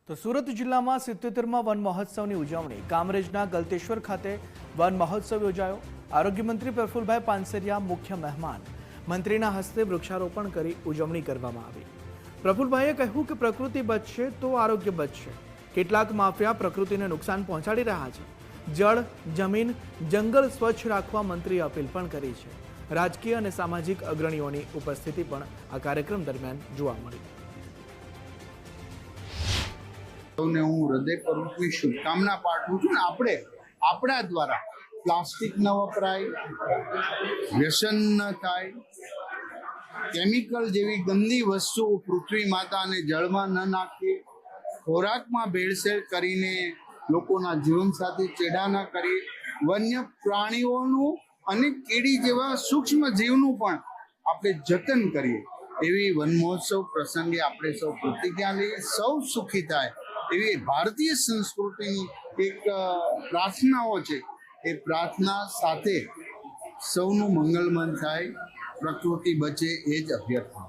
તો સુરત જિલ્લામાં 77મા વન મહોત્સવની ઉજવણી કામરેજના ગલતેશ્વર ખાતે વન મહોત્સવ યોજાયો। આરોગ્ય મંત્રી પ્રફુલભાઈ પાનસરિયા મુખ્ય મહેમાન। મંત્રીના હસ્તે વૃક્ષારોપણ કરી ઉજવણી કરવામાં આવી। પ્રફુલભાઈએ કહ્યું કે પ્રકૃતિ બચશે તો આરોગ્ય બચશે। કેટલાક માફિયા પ્રકૃતિને નુકસાન પહોંચાડી રહ્યા છે। જળ, જમીન, જંગલ સ્વચ્છ રાખવા મંત્રીએ અપીલ પણ કરી છે। રાજકીય અને સામાજિક અગ્રણીઓની ઉપસ્થિતિ પણ આ કાર્યક્રમ દરમિયાન જોવા મળી। હું હૃદયપૂર્વકની શુભકામના પાઠવું છું ને આપણા દ્વારા પ્લાસ્ટિક ન વપરાય, વ્યસન ન થાય, કેમિકલ જેવી ગંદી વસ્તુઓ પૃથ્વી માતા અને જળમાં ન નાખીએ, ખોરાકમાં ભેળસેળ કરીને લોકોના જીવન સાથે ચેડા ન કરીએ, વન્ય પ્રાણીઓનું અને કીડી જેવા સૂક્ષ્મ જીવનું પણ આપણે જતન કરીએ। એવી વન મહોત્સવ પ્રસંગે આપણે સૌ પ્રતિજ્ઞા લઈએ, સૌ સુખી થાય એવી ભારતીય સંસ્કૃતિની એક પ્રાર્થનાઓ છે। એ પ્રાર્થના સાથે સૌનું મંગલમય થાય, પ્રકૃતિ બચે એ જ અભ્યર્થના।